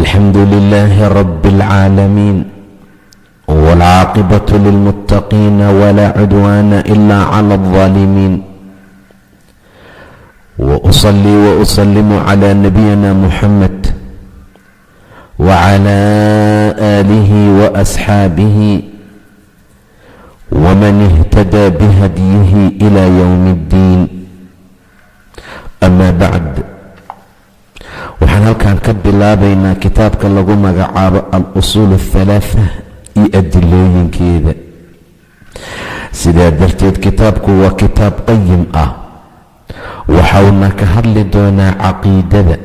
الحمد لله رب العالمين والعاقبة للمتقين ولا عدوان إلا على الظالمين وأصلي وأسلم على نبينا محمد وعلى آله وأصحابه ومن اهتدى بهديه إلى يوم الدين. أما بعد، waxaan halkan ka bilaabaynaa kitaabka lagu magacaabo al-usuul athalaatha iyo adilooyinkeeda. sidaa darteed kitaabku waa kitaab qayim ah, waxauna ka hadli doonaa caqiidada,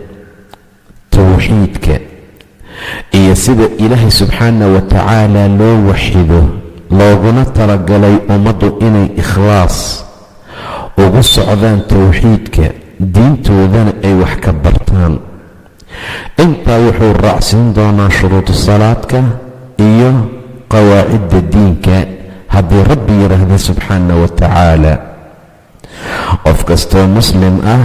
towxiidka iyo sida ilaahay subxaanah wa tacaala loo waxido, looguna talagalay ummaddu inay ikhlaas ugu socdaan towxiidka, diintoodana ay wax ka bartaan. intaa wuxuu raacsiin doonaa shuruudu salaadka iyo qawaacidda diinka haddii rabbi yidhaahda subxaanah wa tacaala. qof kastoo muslim ah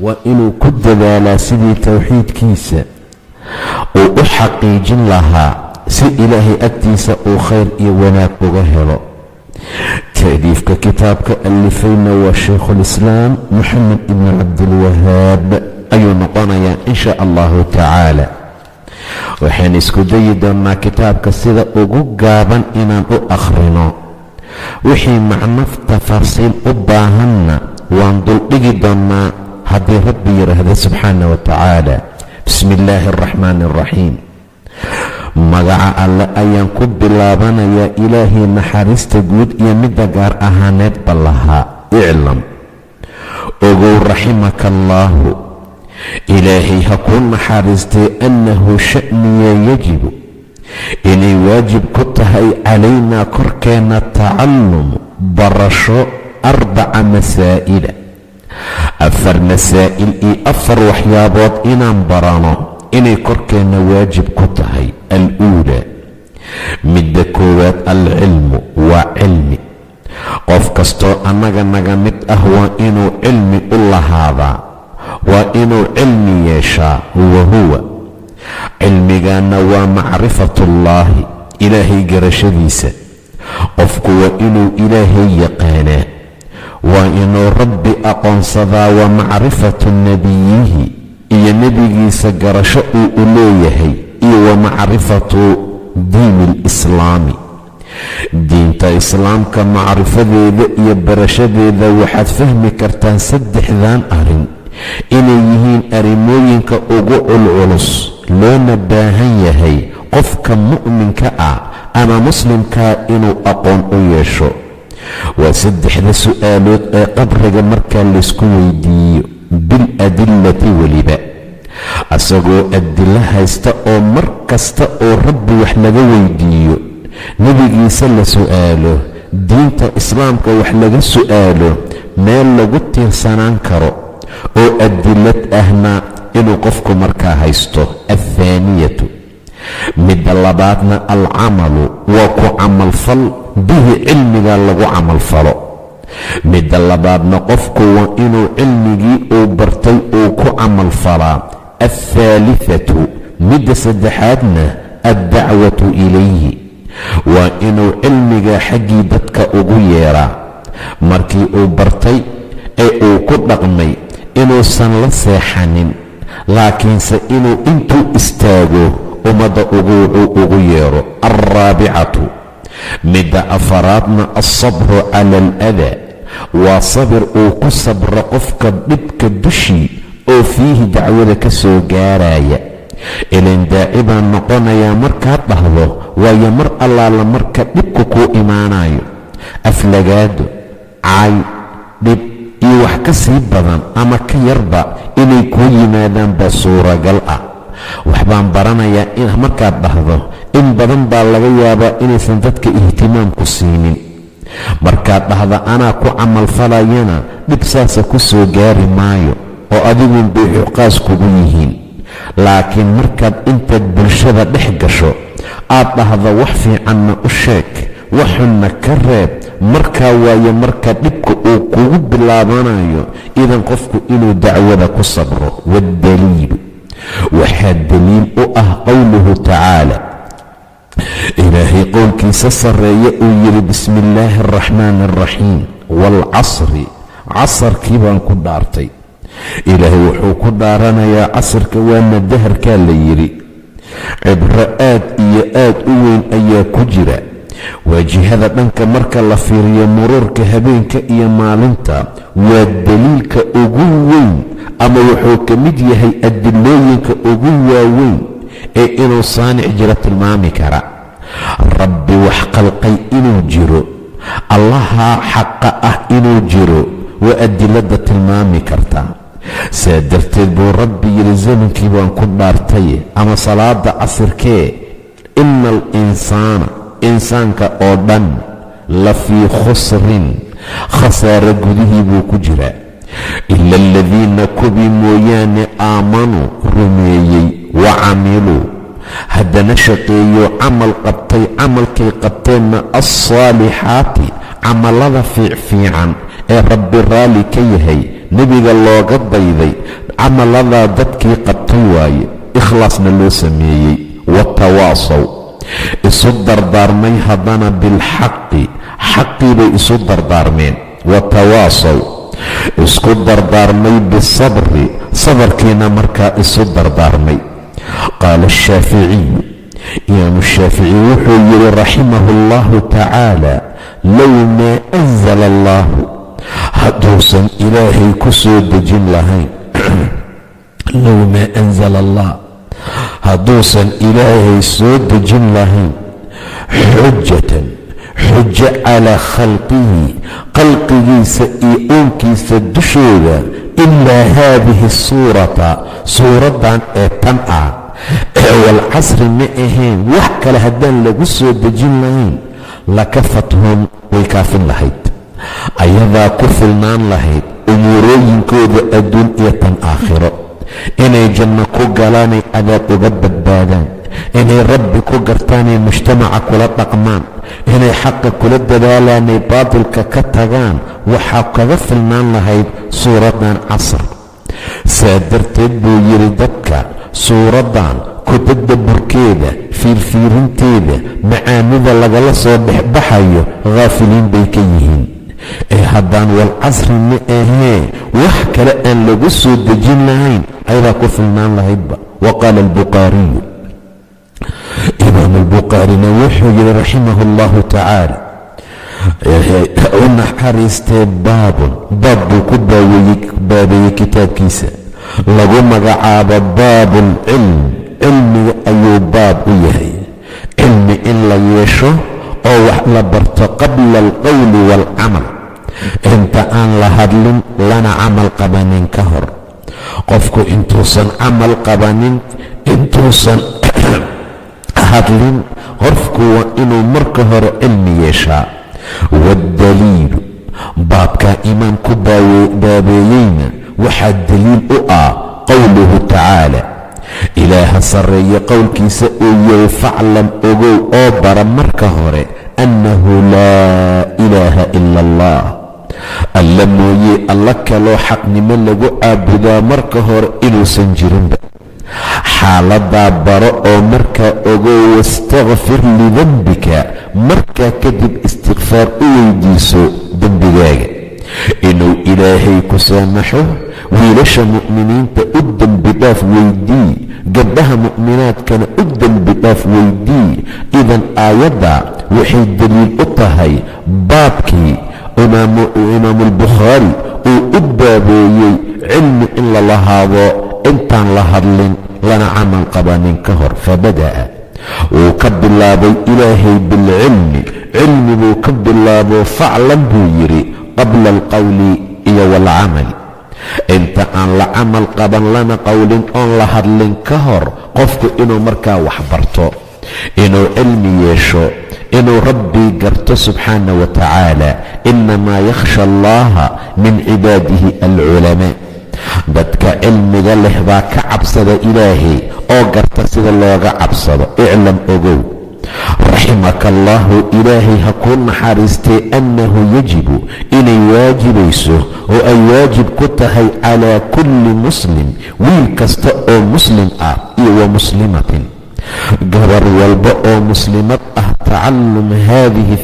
waa inuu ku dadaalaa sidii towxiidkiisa uu u xaqiijin lahaa, si ilaahay agtiisa uu khayr iyo wanaag uga helo. ta'liifka kitaabka alifayna waa shaykhulislaam moxamed ibn cabdilwahaab ayuu noqonayaa in sha allahu tacaala. waxaan isku dayi doonnaa kitaabka sida ugu gaaban inaan u akhrino, wixii macno tafaasiil u baahanna waan duldhigi doonnaa haddii rabbi yidhaahda subxaanah wa tacaala. bismi illaahi araxmaani araxiim. magaca alle ayaan ku bilaabanayaa, ilaahay naxariista guud iyo midda gaar ahaaneedba lahaa. iclam, ogow raximaka allaahu, ilaahay ha kuu naxariistay, annahu sha'niya yajibu, inay waajib ku tahay calaynaa korkeenna tacalumu barasho 4 masaa'ila, 4 masaa'il iyo 4 waxyaabood inaan barano inay korkeenna waajib ku tahay. al-uulaa, midda koowaad, alcilmu waa cilmi. qof kastoo annaga naga mid ah waa inuu cilmi u lahaadaa, waa inuu cilmi yeeshaa. wa huwa, cilmigaana waa macrifatullaahi, ilaahay garashadiisa. qofku waa inuu ilaahay yaqaanaa, waa inuu rabbi aqoonsadaa. wa macrifatu nebiyihi, iyo nebigiisa garasho uu u leeyahay. iyo wa macrifatu diini alislaami, diinta islaamka macrifadeeda iyo barashadeeda. waxaad fahmi kartaan 3dan arrin inay yihiin arrimooyinka ugu culculus, loona baahan yahay qofka mu'minka ah ama muslimkaa inuu aqoon u yeesho. waa 3da su'aalood ee qabriga markaa laysku weydiiyo, biladillati weliba asagoo adilo haysta, oo mar kasta oo rabbi wax laga weydiiyo, nebigiisa la su'aalo, diinta islaamka wax laga su'aalo, meel lagu tiirsanaan karo oo adilad ahna inuu qofku markaa haysto. athaaniyatu, midda labaadna, alcamalu waa ku camalfal bihi, cilmiga lagu camalfalo. midda labaadna qofku waa inuu cilmigii uu bartay uu ku camalfalaa. athaalithatu, midda saddexaadna, addacwatu ilayhi, waa inuu cilmiga xaggii dadka ugu yeeraa. markii uu bartay ee uu ku dhaqmay, inuusan la seexanin, laakiinse inuu intuu istaago ummadda ugu yeero. alraabicatu, midda afaraadna, alsabru cala aladaa, waa sabir uu ku sabro qofka dhibka dushii oo fiihi dacwada ka soo gaaraya. ilan daaci baa noqonayaa markaad dhahdo, waayo mar allaala marka dhibku kuu imaanayo, aflagaado, caay, dhib iyo wax ka sii badan ama ka yarba inay kuu yimaadaan baa suuragal ah. waxbaan baranayaa in markaad dhahdo, in badan baa laga yaabaa inaysan dadka ihtimaam ku siinin. markaad dhahda anaa ku camalfalayana, dhib saasa ku soo gaari maayo oo adiguun bay xuqaas kugu yihiin. laakiin markaad intaad bulshada dhex gasho aad dhahda wax fiicanna u sheeg, waxunna ka reeb, markaa waaye marka dhibka uu kugu bilaabanayo, idan qofku inuu dacwada ku sabro. waddaliilu, waxaa daliil u ah qowluhu tacaala ilaahay qowlkiisa sarreeye uu yidhi bismi illaahi araxmaani araxiim waalcasri casarkii baan ku dhaartay. ilaahay wuxuu ku dhaaranayaa casirka waana daharkaa la yidhi. cibro aad iyo aad u weyn ayaa ku jira. waajihada dhanka marka la fiiriyo muruurka habeenka iyo maalinta waa daliilka ugu weyn ama wuxuu ka mid yahay adilooyinka ugu waaweyn ee inuu saanic jiro tilmaami kara. rabbi wax qalqay inuu jiro, allaha xaqa ah inuu jiro waa adilada tilmaami karta. saa darteed buu rabbi yidhi zamankii baan ku dhaartay ama salaada casirkee ina alinsaana insaanka oo dhan la fii khusrin khasaaro gudihii buu ku jiraa ila aladiina kubii mooyaane aamanuu rumeeyey wa camiluu haddana shaqeeyo camal qabtay camalkay qabteenna alsaalixaati camalada fiicfiican ee rabbi raalli ka yahay nebiga looga dayday camaladaa dadkii qabtay waaye ikhlaasna loo sameeyey watawaasaw isu dardaarmay haddana bilxaqi xaqii bay isu dardaarmeen watawaasaw isku dardaarmay bisabri sabarkiina markaa isu dardaarmay. qaala ashaaficiyu imaamu shaafici wuxuu yidhi raximahu allahu tacaala low maa anzala allahu hadduusan ilaahay ku soo dejin lahayn low maa anzala allah hadduusan ilaahay soo dejin lahayn xujatan xujo calaa khalqihi khalqigiisa iyo uunkiisa dushooda ilaa haadihi suurata suuraddan ee tan ah waalcasri ma ahayn wax kale haddaan lagu soo dejin lahayn lakafathum way kaafin lahayd, ayadaa ku filnaan lahayd umuurooyinkooda adduun iyo tan aakhiro. inay janno ku galaanay cadaab uga badbaadaan, inay rabbi ku gartaanay mujtamaca kula dhaqmaan, inay xaqa kula dadaalaanay baatilka ka tagaan waxaa kaga filnaan lahayd suuraddan casr. saa darteed buu yidhi dadka suuraddan ku tadabburkeeda fiirfiirinteeda macaanida lagala soo dhexbaxayo haafiliin bay ka yihiin. ee haddaan walcasri ma ahee wax kale aan lagu soo dejin lahayn ayadaa ku filnaan lahaydba. wa qaala albukhaariyu imaam albukhaarina wuxuu yidhi raximahu allahu tacaala u naxariistee baabun baab buu ku baabeeyey kitaabkiisa lagu magacaabo baabulcilm. cilmiga ayuu baab u yahay. cilmi in la yeesho oo wax la barto qabla alqowli waalcamal inta aan la hadlin lana camal qabanin ka hor. qofku intuusan camal qabanin intuusan hadlin qofku waa inuu marka hore cilmi yeeshaa. waddaliilu baabkaa imaamku baabeeyeyna waxaa daliil u ah qowluhu tacaala ilaaha sarreeye qowlkiisa uu yiri faclam ogow oo bara marka hore annahu laa ilaaha ila allah alla mooye alla kaloo xaqnimo lagu caabudaa marka hore inuusan jirinba. xaaladaa baro oo markaa ogow wastakfir lidembika markaa kadib istikfaar u weydiiso dembigaaga inuu ilaahay ku saamaxo. wiilasha mu'miniinta u dembi dhaaf weydii, gabdhaha mu'minaadkana u dembi dhaaf weydii. idan aayadda waxay daliil u tahay baabkii imaamulbukhaari uu u baabeeyey cilmi in la lahaado intaan la hadlin lana camal qabanin ka hor. fabada'a wuu ka bilaabay ilaahay bilcilmi, cilmi buu ka bilaabo faclan buu yidhi qabla alqowli iyo waalcamali inta aan la camal qaban lana qowlin oon la hadlin ka hor. qofku inuu markaa wax barto, inuu cilmi yeesho, inuu rabbii garto subxaana wa tacaala. inamaa yakhsha allaha min cibaadihi alculamaa. dadka cilmiga leh baa ka cabsada ilaahay oo garta sida looga cabsado. iclam ogow raximaka allaahu ilaahay ha kuu naxariistay annahu yajibu inay waajibayso oo ay waajib ku tahay calaa kulli muslim wiil kasta oo muslim ah iyo wa muslimatin gabar walba oo muslimad ah tacallum haadihi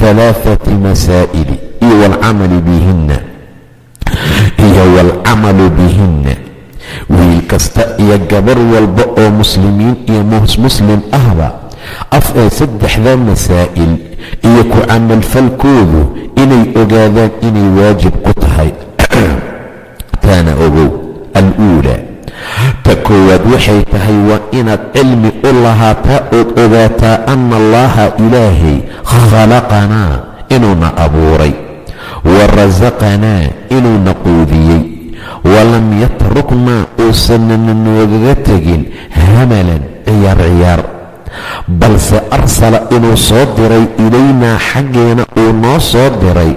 halaathati masaa'ili iyo waalcamalu bihinna wiil kasta iyo gabar walba oo muslimiin iyo muslim ahba saddexda masaa'il iyo ku camalfalkoodu inay ogaadaan inay waajib ku tahay taana ogow aluulaa ta koowaad waxay tahay waa inaad cilmi u lahaataa ood ogaataa anna allaha ilaahay khalaqanaa inuuna abuuray wa rasaqanaa inuuna quudiyey walam yatruknaa uusanana noogaga tegin hamalan ciyaar balse arsala inuu soo diray ilaynaa xaggeena uu noo soo diray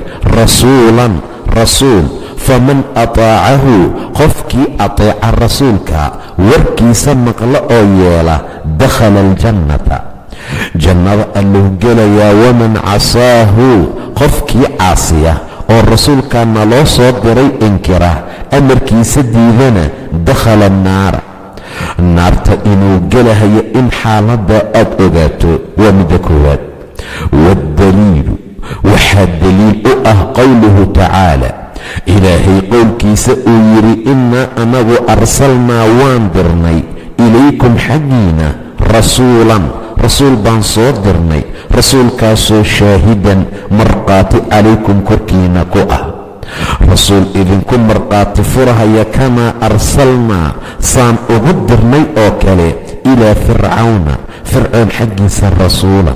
rasuul faman ataacahu qofkii ateeca rasuulka warkiisa maqla oo yeela dakhala aljannata jannada alluu gelayaa waman casaahu qofkii caasiya oo rasuulkaana loo soo diray inkira amarkiisa diidana dakhala annaara naarta inuu gelahayo in xaaladda aad ogaato waa midda koowaad. waddaliilu waxaa daliil u ah qowluhu tacaala ilaahay qowlkiisa uu yidhi innaa anagu arsalnaa waan dirnay ilaykum xaggiina rasuul baan soo dirnay rasuulkaasoo shaahidan markhaati calaykum korkiina ku ah rasuul idinku markhaati furahaya kamaa arsalnaa saan ugu dirnay oo kale ilaa fircown xaggiisa rasuula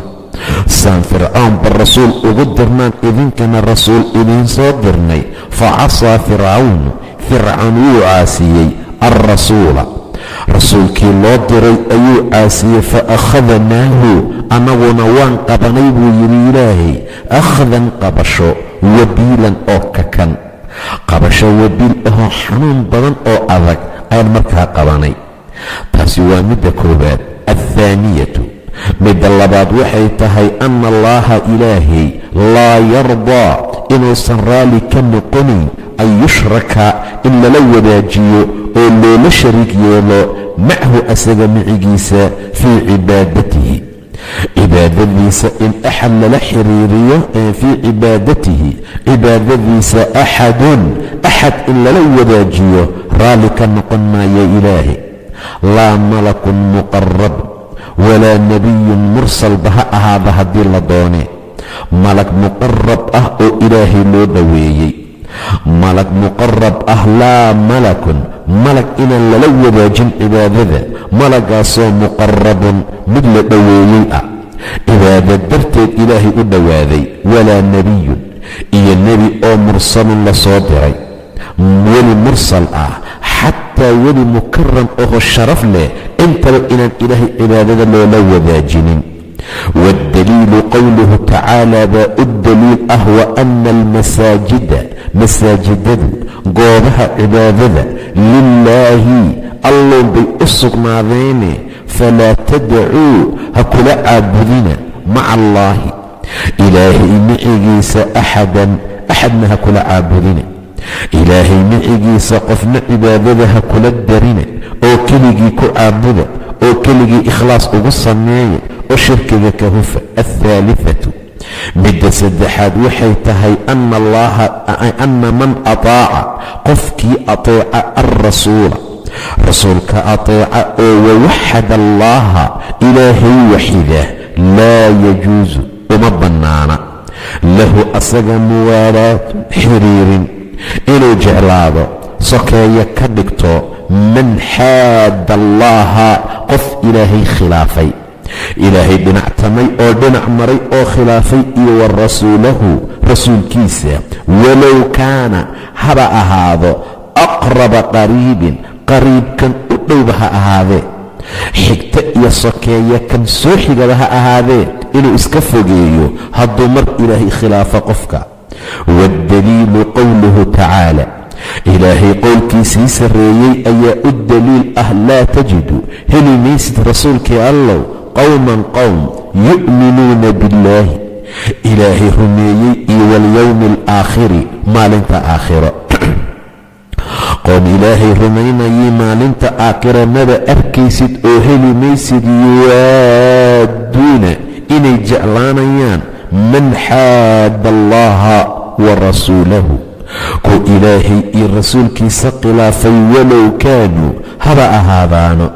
saan fircoonba rasuul ugu dirnaan idinkana rasuul idiin soo dirnay facasaa fircown wuu caasiyey alrasuula rasuulkii loo diray ayuu caasiyey fa akhadnaahu annaguna waan qabanay buu yidhi ilaahay akhdan qabasho wabiilan oo kakan qabasho wabiil ahoo xanuun badan oo adag ayaan markaa qabanay. taasi waa midda koowaad. athaaniyatu midda labaad waxay tahay anna allaaha ilaahay laa yardaa inuusan raalli ka noqonayn an yushraka in lala wadaajiyo oo loola shariik yeelo machu asaga micigiisa fii cibaadatihi cibaadadiisa in axad lala xiriiriyo fii cibaadadiisa axad in lala wadaajiyo raalli ka noqon maayo ilaahay. laa malakun muqarab walaa nebiyun mursalba ha ahaada haddii la doone malag muqarab ah oo ilaahay loo dhoweeyey malag muqarab ah laa malakun malag inaan lala wadaajin cibaadada malagaasoo muqarabun mid la dhoweeyey ah cibaada darteed ilaahay u dhowaaday walaa nebiyun iyo nebi oo mursalun la soo diray weli mursal ah xataa weli mukaram oo sharaf leh intaba inaan ilaahay cibaadada loola wadaajinin. waddaliilu qowluhu tacaala baa u daliil ah wa ana masaajidadu goobaha cibaadada lilaahi alloon bay u sugnaadeene falaa tadacuu ha kula caabudina maca allaahi ilaahay micigiisa axadna ha kula caabudina ilaahay micigiisa qofna cibaadada ha kula darina oo keligii ku caabuda oo keligii ikhlaas ugu sameeya oo shirkiga ka hufa. athaalithatu midda saddexaad waxay tahay anna man ataaca qofkii ateeca alrasuula rasuulka ateeca oo wawaxada allaaha ilaahay waxida laa yajuusu uma bannaana lahu asaga muwaalaatu xiriirin inuu jeclaado sokeeya ka dhigto man xaadda allaaha qof ilaahay khilaafay ilaahay dhinactamay oo dhinac maray oo khilaafay iyo wa rasuulahu rasuulkiisa walow kaana haba ahaado aqraba qariibkan u dhowba ha ahaadee xigta iyo sokeeya kan soo xigaba ha ahaadee inuu iska fogeeyo hadduu mar ilaahay khilaafo qofka. waddaliilu qowluhu tacaala ilaahay qowlkiisii sarreeyey ayaa u daliil ah laa tajidu heli maysid rasuulkii allow qowman qowm yu'minuuna billaahi ilaahay rumeeyey iyo walyowmi alaakhiri maalinta aakhiro qoom ilaahay rumaynayay maalinta aakhira maba arkaysid oo heli maysid yuwaaduuna inay jeclaanayaan man xaadda allaha wa rasuulahu ku ilaahay iyo rasuulkiisa khilaafay walow kaanuu haba ahaadaano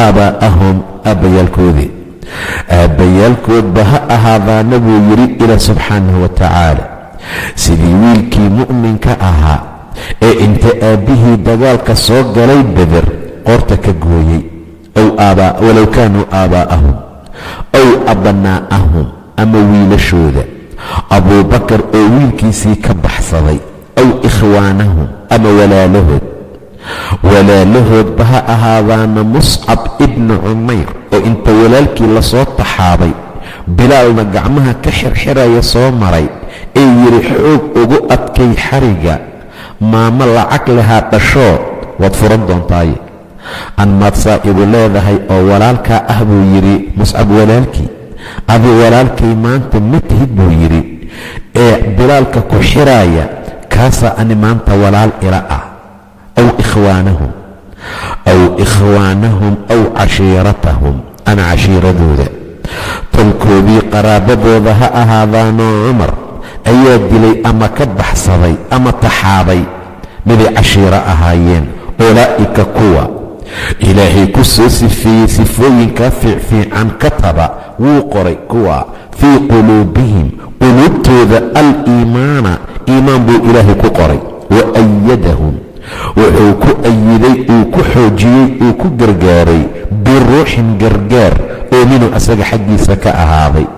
aabaa'ahum aabbayaalkoodba ha ahaadaana buu yidhi ilaa subxaanahu wa tacaala sidii wiilkii mu'minka ahaa ee inta aabbihii dagaalka soo galay beder qoorta ka gooyey walow kaanuu aabaa'ahum aw abnaa'ahum ama wiilashooda abuubakar oo wiilkiisii ka baxsaday aw ikhwaanahum ama walaalahoodba ha ahaadaana muscab ibnu cumayr oo inta walaalkii lasoo taxaabay bilaalna gacmaha ka xirxiraya soo maray ee yidhi xoog ugu adkay xariga maamo lacag lahaa dhashoo waad furan doontaaye anmaad saa'ibu leedahay oo walaalkaa ah buu yidhi muscab walaalkii adi walaalkay maanta ma tihid buu yidhi ee bilaalka ku xiraaya kaasaa ani maanta walaal ila ah aw ikhwaanahum aw cashiiratahum ama cashiiradooda tolkoodii qaraabadooda ha ahaadaanoo cumar ayaa dilay ama ka baxsaday ama taxaabay miday cashiiro ahaayeen ulaa'ika kuwa ilaahay ku soo sifeeyey sifooyinkaa fiicfiican kataba wuu qoray kuwa fii quluubihim quluubtooda al-iimaana iimaan buu ilaahay ku qoray wa ayadahum wuxuu ku ayiday uu ku xoojiyey uu ku gargaaray biruuxin gargaar oo minhu asaga xaggiisa ka ahaaday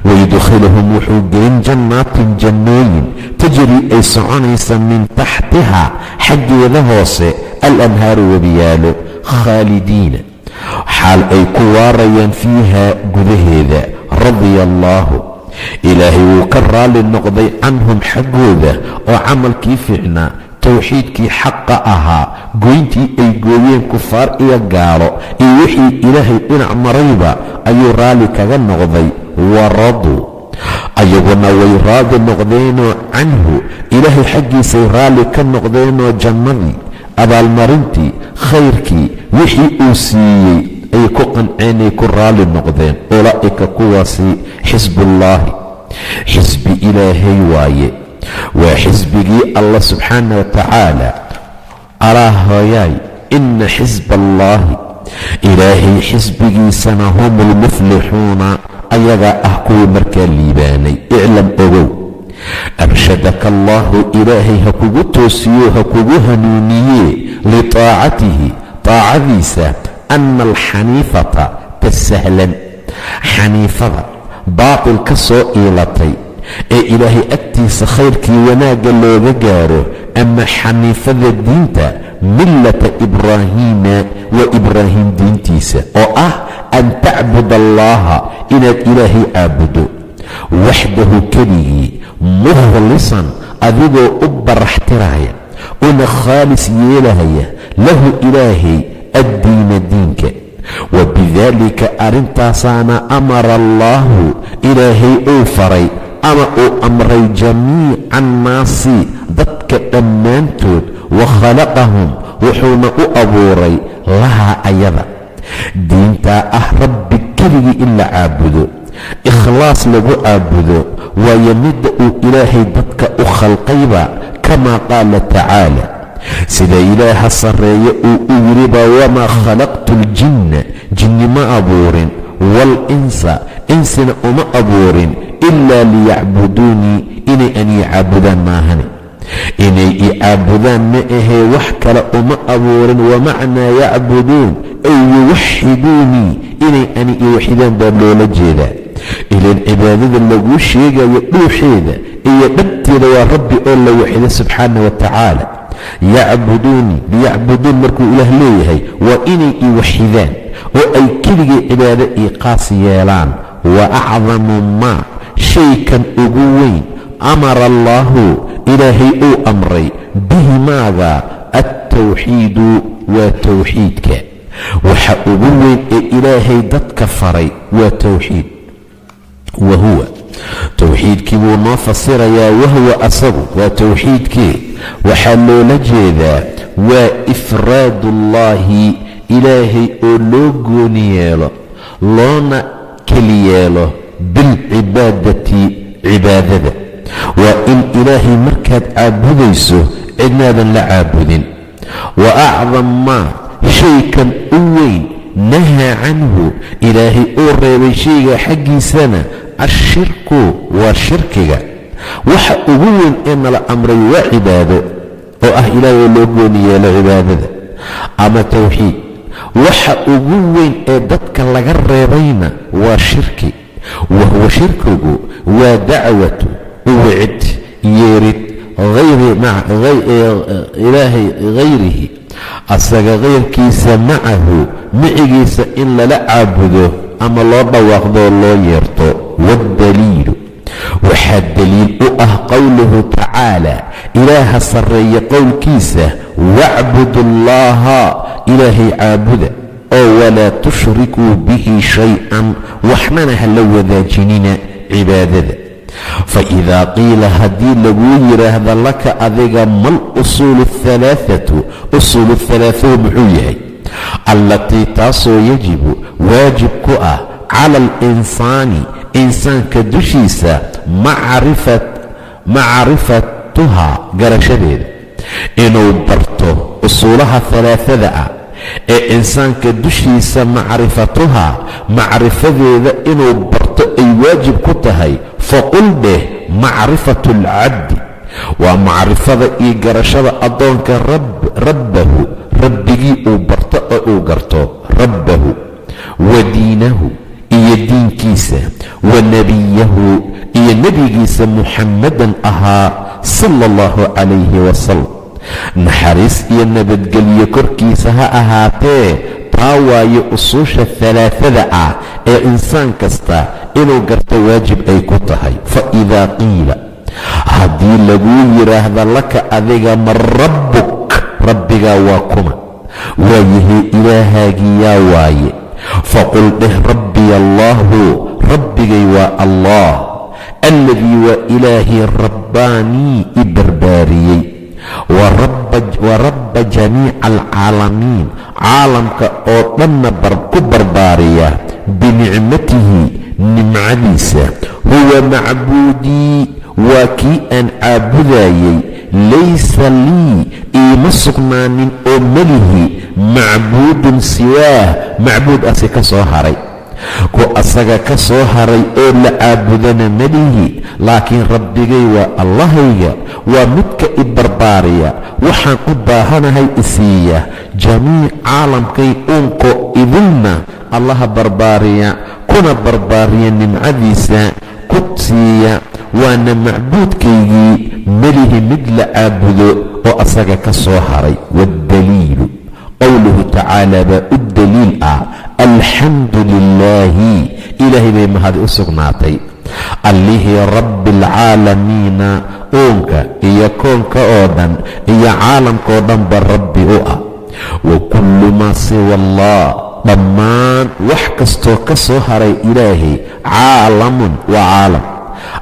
wayudkhiluhum wuxuu gelin jannaatin jannooyin tajrii ay soconaysa min taxtiha xaggeeda hoose alanhaaru webiyaalo khaalidiina xaal ay ku waarayaan fiiha gudaheeda radia allaahu ilaahay wuu ka raalli noqday canhum xaggooda oo camalkii fiicnaa towxiidkii xaqa ahaa goyntii ay gooyeen kufaar iyo gaalo iyo wixii ilaahay dhinac marayba ayuu raalli kaga noqday waraduu ayaguna way raadi noqdeenoo canhu ilaahay xaggiisay raalli ka noqdeenoo jannadii abaalmarintii khayrkii wixii uu siiyey ay ku qanceenay ku raalli noqdeen ulaa'ika kuwaasi xisbullaahi xisbi ilaahay waaye waa xisbigii allah subxaana wa tacaala alaa hooyaay ina xisba allaahi ilaahay xisbigiisana hum ulmuflixuuna ayagaa ah kuwii markaa liibaanay iclam ogow arshadaka allaahu ilaahay ha kugu toosiyo ha kugu hanuuniye litaacatihi taacadiisa ana alxaniifata tasahlan xaniifada baatil ka soo iilatay ee ilaahay agtiisa khayrkii wanaagga looga gaaro ama xaniifada diinta millata ibraahiima waa ibraahim diintiisa oo ah an tacbud allaaha inaad ilaahay caabudo waxdahu keligii mukhlisan adigoo u baraxtiraya una khaalis yeelahaya lahu ilaahay addiina diinka wabidaalika arrintaasaana amara allaahu ilaahay uu faray ama uu amray jamiica annaasi dadka dhammaantood wa khalaqahum wuxuuna u abuuray lahaa ayada diintaa ah rabbi keligii in la caabudo ikhlaas lagu caabudo waayo midda uu ilaahay dadka u khalqayba kamaa qaala tacaala sida ilaaha sarreeye uu u yidhiba wamaa khalaqtu ljinna jinni ma abuurin waalinsa insina uma abuurin ilaa liyacbuduunii inay an ii caabudaan maahane inay ii caabudaan ma ahee wax kale uma abuurin wamacnaa yacbuduun ay yuwaxiduunii inay ani ii waxidaan baa loola jeedaa ilaan cibaadada laguu sheegayo dhuuxeeda iyo dhabteeda waa rabbi oo la waxido subxaana wa tacaala yacbuduunii liyacbuduun markuu ilaah leeyahay waa inay ii waxidaan oo ay keligay cibaado ii qaas yeelaan wa acdamu maa shaykan ugu weyn amara allaahu ilaahay uu amray bihi maaga attawxiidu waa towxiidka waxa ugu weyn ee ilaahay dadka faray waa towxiid. wahuwa towxiidkii buu noo fasirayaa. wahuwa asagu waa towxiidkii, waxaa loola jeedaa waa ifraadullaahi, ilaahay oo loo gooni yeelo loona keli yeelo bilcibaadati, cibaadada. waa in ilaahay markaad caabudayso cidnaadan la caabudin. wa acdam maa shaykan u weyn nahaa canhu ilaahay uu reebay shayga xaggiisana ashirku waa shirkiga. waxa ugu weyn ee nala amray waa cibaado oo ah ilaahay oo loo gooni yeelo cibaadada ama towxiid. waxa ugu weyn ee dadka laga reebayna waa shirki. wahuwa shirkigu waa dacwatu uwicid yeerid ilaahay hayrihi, asaga kayrkiisa macahu micigiisa in lala caabudo ama loo dhawaaqdoo loo yeerto. waddaliilu waxaa daliil u ah qowluhu tacaala, ilaaha sarreeya qowlkiisa, wacbudu llaaha, ilaahay caabuda oo walaa tushrikuu bihi shay-an, waxnana hala wadaajinina cibaadada. faidaa qiila haddii laguu yidhaahda laka adiga mal usuulu alhalaathatu, usuulu halaahuhu muxuu yahay? allatii taasoo yajibu waajib ku ah cala alinsaani insaanka dushiisa macrifatuhaa garashadeeda, inuu barto usuulaha halaathada ah ee insaanka dushiisa macrifatuhaa macrifadeeda inuu barto ay waajib ku tahay. faqul dheh macrifatu alcabdi waa macrifada iyo garashada addoonka rabbahu, rabbigii uu barto oo uu garto rabbahu, wa diinahu iyo diinkiisa, wa nebiyahu iyo nebigiisa muxammadan ahaa sala allahu calayhi wasalam. naxariis iyo nabadgelyo korkiisa ha ahaatee. taa waayo usuusha halaathada ah ee insaan kasta inuu garto waajib ay ku tahay. faidaa qiila haddii laguu yidhaahda laka adiga man rabbuk, rabbigaa waa kuma? waayahay ilaahagii yaa waaye? faqul dheh rabbiy allaahu, rabbigay waa allah, alladii waa ilaahii rabbaanii i barbaariyey, wa rabba jamiica alcaalamiin, caalamka oo dhanna ku barbaariya, binicmatihi nimcadiisa. huwa macbuudii waa kii aan caabudayey, laysa lii iima sugnaanin oo melihi macbuudun siwaah, macbuud asi ka soo haray, ku asaga ka soo haray oo la caabudana melihi. laakiin rabbigay waa allahayga, waa midka i barbaariya, waxaan u baahanahay isiiya. jamiic caalamkay uunko idinna allaha barbaariya, kuna barbaariya nimcadiisa ku siiya, waana macbuudkaygii melihi mid la caabudo oo asaga ka soo haray. waddaliilu qowluhu tacaala baa u daliil ah, alxamdu lilaahi, ilaahay bay mahadi u sugnaatay, allihii rabbi alcaalamiina, uunka iyo koonka oo dhan iyo caalamkaoo dhanba rabbi u ah. wa kullu maa siwa allah, dhammaan wax kastoo ka soo haray ilaahay, caalamun waa caalam.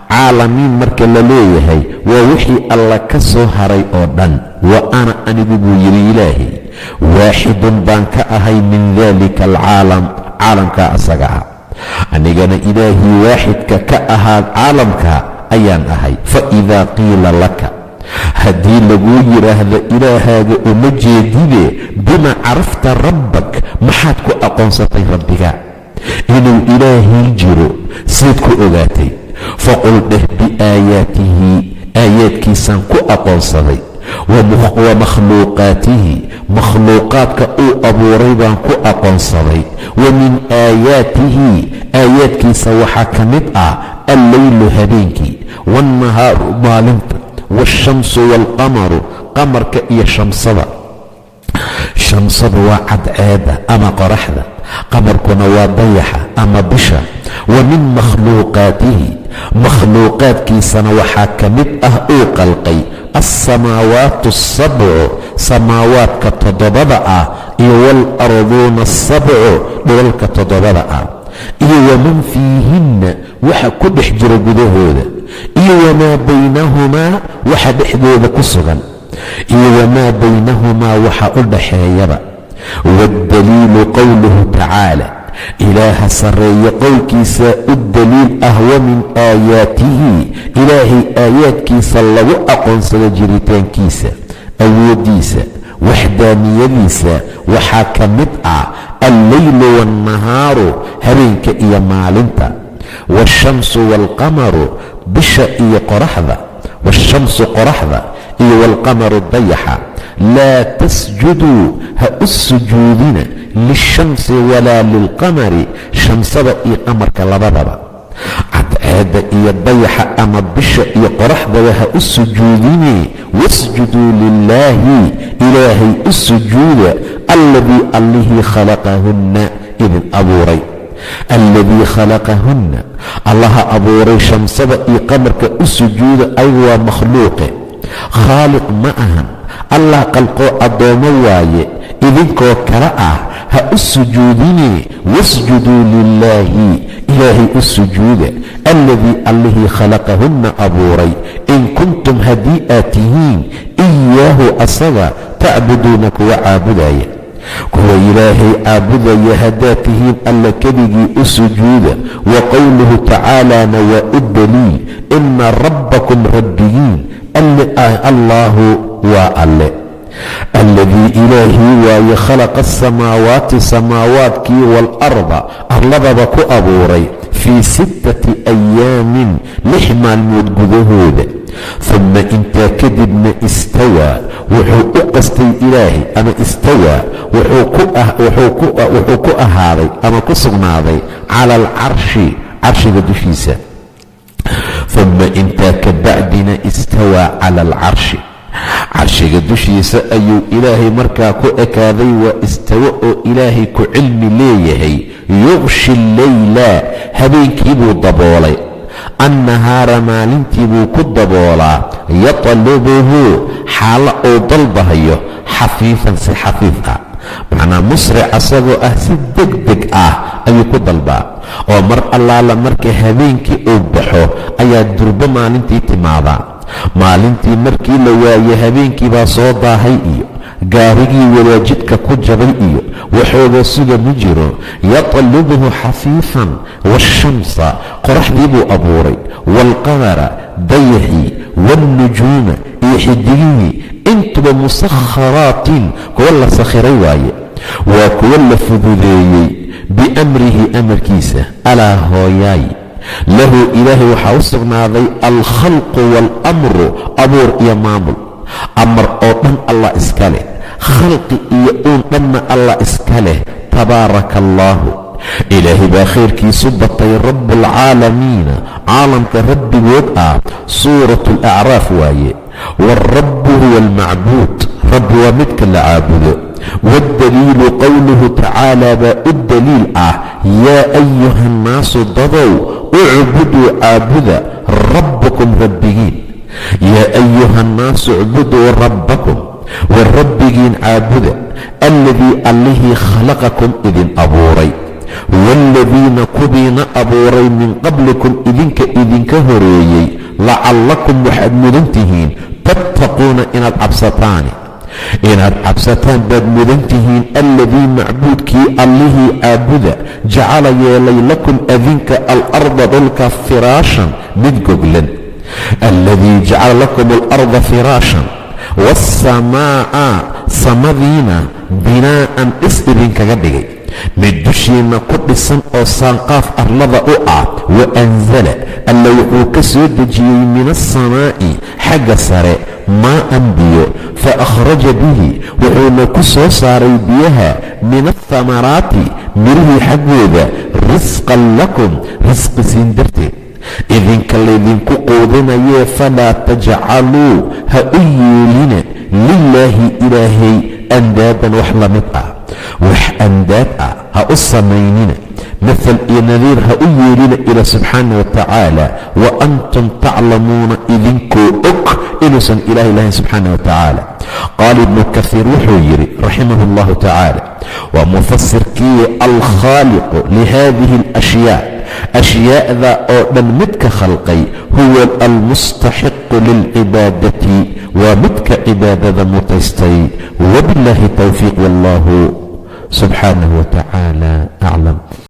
caalamiin marka la leeyahay waa wixii alla ka soo haray oo dhan. wa ana anigu buu yidhi ilaahay, waaxidun baan ka ahay min daalika alcaalam, caalamkaa asaga ah. anigana ilaahii waaxidka ka ahaa caalamka ayaan ahay. faidaa qiila laka haddii laguu yidhaahdo ilaahaaga uma jeedide, bima carafta rabbak, maxaad ku aqoonsatay rabbiga inuu ilaahay jiro, sidaad ku ogaatay? faqul dheh biaayaatihi, aayaadkiisaan ku aqoonsaday, wa makhluuqaatihi, makhluuqaadka uu abuuray baan ku aqoonsaday. wa min aayaatihi, aayaadkiisa waxaa ka mid ah alleylu habeenkii, waalnahaaru maalinta, waashamsu waalqamaru qamarka iyo shamsada. shamsadu waa cadceedda ama qoraxda, qamarkuna waa dayaxa ama bisha, wa min makhluuqaatihi makhluuqaadkiisana waxaa ka mid ah uu qalqay alsamaawaatu asabcu samaawaadka toddobada ah iyo waalarduuna asabcu dhulalka toddobada ah iyo waman fiihinna waxa ku dhex jira gudahooda iyo wamaa baynahumaa waxa dhexdooda ku sugan iyo wamaa baynahumaa waxa u dhaxeeyaba waddaliilu qowluhu tacaala ilaaha sarreeye qowlkiisa u daliil ah wa min aayaatihi ilaahay aayaadkiisa lagu aqoonsado jiritaankiisa awooddiisa waxdaaniyadiisa waxaa ka mid ah alleylu waannahaaru habeenka iyo maalinta waashamsu waalqamaru bisha iyo qoraxda waashamsu qoraxda iyo waalqamaru dayaxa laa tasjuduu ha u sujuudina lishamsi walaa lilqamari shamsada iyo qamarka labadaba cadceedda iyo dayaxa ama bisha iyo qoraxdaba ha u sujuudine wasjuduu lilaahi ilaahay u sujuuda alladii allihii khalaqahunna idin abuuray alladii khalaqahunna allaha abuuray shamsada iyo qamarka u sujuuda ayagu waa makhluuqe khaaliq ma ahan allah qalqoo addoommo waaye idinkoo kale ah ha u sujuudine wasjuduu lilaahi ilaahay u sujuuda alladii allihii khalaqahunna abuuray in kuntum haddii aad tihiin iyaahu asaga tacbuduuna kuwa caabudaya kuwa ilaahay caabudaya haddaad tihiin alla keligii u sujuuda wa qowluhu tacaalaana waa u daliil ina rabbakum rabbigiin allaahu waa alle alladii ilaahii waaye khalaqa asamaawaati samaawaadkii waalarda arladaba ku abuuray fii 6 ayaamin 6 maalmood gudahooda uma intaa kadibna istawaa wuxuu u qastay ilaahay ama istawaa wuxuu ku ahaaday ama ku sugnaaday cala alcarshi carshiga dushiisa uma intaa ka bacdina istawaa cala alcarshi carshiga dushiisa ayuu ilaahay markaa ku ekaaday waa istawo oo ilaahay ku cilmi leeyahay yuqshi alleyla habeenkii buu daboolay annahaara maalintii buu ku daboolaa yatlubuhu xaalo uu dalbahayo xafiifan si xafiif ah macnaa musric asagoo ah si degdeg ah ayuu ku dalbaa oo mar allaala marka habeenkii uu baxo ayaa durbo maalintii timaadaa maalintii markii la waaye habeenkii baa soo daahay iyo gaarigii wadaajidka ku jabay iyo waxooga suga ma jiro yatlubuhu xafiifan waashamsa qoraxdii buu abuuray waalqamara dayaxii waalnujuuma iyo xidigihii intuba musakharaatin kuwa la sakhiray waaye waa kuwa la fududeeyey biamrihi amarkiisa alaa hooyaay lahu ilaahay waxaa u sugnaaday alkhalqu waalamru abuur iyo maamul amar oo dhan allah iska leh khalqi iyo uun dhanna allah iska leh tabaaraka allaahu ilaahay baa khayrkiisu batay rabbulcaalamiina caalamka rabbigood ah suuratu alacraaf waaye waalrabbu huwa almacbuud rabbi waa midka la caabudo waddaliilu qowluhu tacaala baa u daliil ah yaa ayuha annaasu dadow ucbuduu caabuda rabbakum rabbigiin yaa ayuha annaasu icbuduu rabbakum war rabbigiin caabuda alladii allihii khalaqakum idin abuuray waaladiina kuwiina abuuray min qablikum idinka horeeyey lacallakum waxaad mudan tihiin tattaquuna inaad cabsataan baad mudan tihiin alladii macbuudkii allihii caabuda jacala yeelay lakum adinka alarda dhulka firaashan mid goglan alladii jacala lakum alarda firaashan waasamaa'a samadiina binaa'an dhis idinkaga dhigay mid dushiinna ku dhisan oo saanqaaf arlada u ah wa anzala alla wuxuu ka soo dejiyey min asamaa'i xagga sare maa'an biyo fa akhraja bihi wuxuuna ku soo saaray biyaha min athamaraati mirihii xaggooda risqan lakum risqisiin darteed idinka laydinku quudinayee falaa tajcaluu ha u yeelina lilaahi ilaahay andaadan wax la mid ah wax andaad ah ha u samaynina mathal iyo nadiir ha u yeelina ila subxaana wa tacaala wa antum taclamuuna idinkoo og inuusan ilaah ilahayn subxaana wa tacaala. qaala ibnu kahiir wuxuu yidhi raximah اllahu tacaala waa mufasirkiiye alkhaaliqu lihadihi اlashyaa ashyaa'da oo dhan midka khalqay huwa almustaxiqu lilcibaadati waa midka cibaadada mutaystay. wabiاllahi towfiiq wallahu subxaanahu wa tacaala aclam.